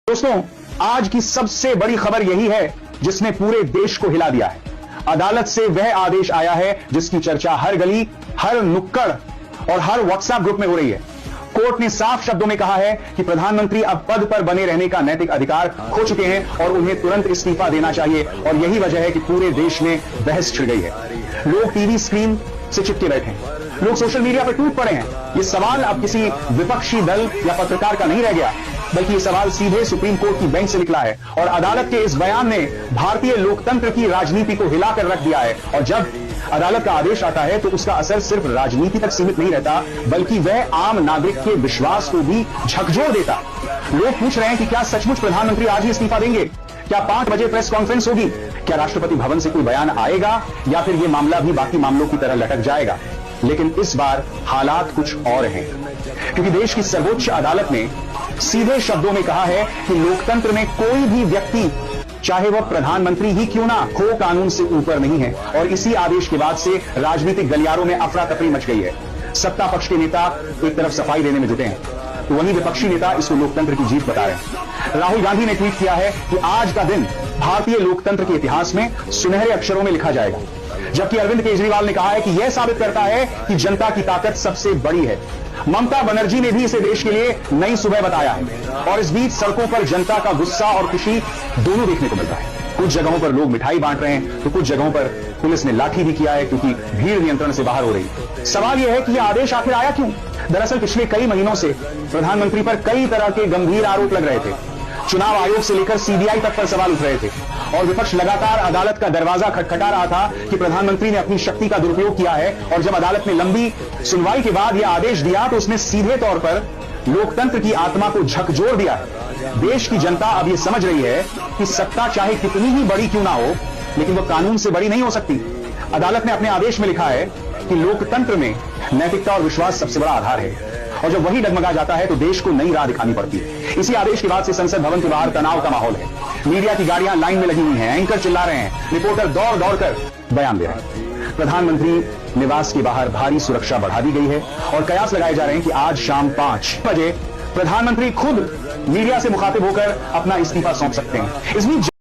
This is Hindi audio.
दोस्तों, आज की सबसे बड़ी खबर यही है जिसने पूरे देश को हिला दिया है। अदालत से वह आदेश आया है जिसकी चर्चा हर गली, हर नुक्कड़ और हर व्हाट्सएप ग्रुप में हो रही है। कोर्ट ने साफ शब्दों में कहा है कि प्रधानमंत्री अब पद पर बने रहने का नैतिक अधिकार खो चुके हैं और उन्हें तुरंत इस्तीफा देना चाहिए। और यही वजह है कि पूरे देश में बहस छिड़ गई है। लोग टीवी स्क्रीन से चिपके बैठे हैं, लोग सोशल मीडिया पर टूट पड़े हैं। यह सवाल अब किसी विपक्षी दल या पत्रकार का नहीं रह गया, बल्कि यह सवाल सीधे सुप्रीम कोर्ट की बेंच से निकला है। और अदालत के इस बयान ने भारतीय लोकतंत्र की राजनीति को हिलाकर रख दिया है। और जब अदालत का आदेश आता है तो उसका असर सिर्फ राजनीति तक सीमित नहीं रहता, बल्कि वह आम नागरिक के विश्वास को भी झकझोर देता। लोग पूछ रहे हैं कि क्या सचमुच प्रधानमंत्री आज ही इस्तीफा देंगे? क्या 5 बजे प्रेस कॉन्फ्रेंस होगी? क्या राष्ट्रपति भवन से कोई बयान आएगा, या फिर यह मामला भी बाकी मामलों की तरह लटक जाएगा? लेकिन इस बार हालात कुछ और हैं, क्योंकि देश की सर्वोच्च अदालत ने सीधे शब्दों में कहा है कि लोकतंत्र में कोई भी व्यक्ति, चाहे वह प्रधानमंत्री ही क्यों ना हो, कानून से ऊपर नहीं है। और इसी आदेश के बाद से राजनीतिक गलियारों में अफरा तफरी मच गई है। सत्ता पक्ष के नेता एक तरफ सफाई देने में जुटे हैं, तो वहीं विपक्षी नेता इसको लोकतंत्र की जीत बता रहे हैं। राहुल गांधी ने ट्वीट किया है कि आज का दिन भारतीय लोकतंत्र के इतिहास में सुनहरे अक्षरों में लिखा जाएगा। जबकि अरविंद केजरीवाल ने कहा है कि यह साबित करता है कि जनता की ताकत सबसे बड़ी है। ममता बनर्जी ने भी इसे देश के लिए नई सुबह बताया है। और इस बीच सड़कों पर जनता का गुस्सा और खुशी दोनों देखने को मिलता है। कुछ जगहों पर लोग मिठाई बांट रहे हैं, तो कुछ जगहों पर पुलिस ने लाठी भी किया है, क्योंकि भीड़ नियंत्रण से बाहर हो रही है। सवाल यह है कि यह आदेश आखिर आया क्यों? दरअसल पिछले कई महीनों से प्रधानमंत्री पर कई तरह के गंभीर आरोप लग रहे थे। चुनाव आयोग से लेकर सीबीआई तक पर सवाल उठ रहे थे, और विपक्ष लगातार अदालत का दरवाजा खटखटा रहा था कि प्रधानमंत्री ने अपनी शक्ति का दुरुपयोग किया है। और जब अदालत ने लंबी सुनवाई के बाद यह आदेश दिया तो उसने सीधे तौर पर लोकतंत्र की आत्मा को झकझोर दिया है। देश की जनता अब यह समझ रही है कि सत्ता चाहे कितनी ही बड़ी क्यों ना हो, लेकिन वह कानून से बड़ी नहीं हो सकती। अदालत ने अपने आदेश में लिखा है कि लोकतंत्र में नैतिकता और विश्वास सबसे बड़ा आधार है, और जब वही डगमगा जाता है तो देश को नई राह दिखानी पड़ती है। इसी आदेश के बाद से संसद भवन के बाहर तनाव का माहौल है। मीडिया की गाड़ियां लाइन में लगी हुई हैं, एंकर चिल्ला रहे हैं, रिपोर्टर दौड़ दौड़ कर बयान दे रहे हैं। प्रधानमंत्री निवास के बाहर भारी सुरक्षा बढ़ा दी गई है, और कयास लगाए जा रहे हैं कि आज शाम 5 बजे प्रधानमंत्री खुद मीडिया से मुखातिब होकर अपना इस्तीफा सौंप सकते हैं। इस बीच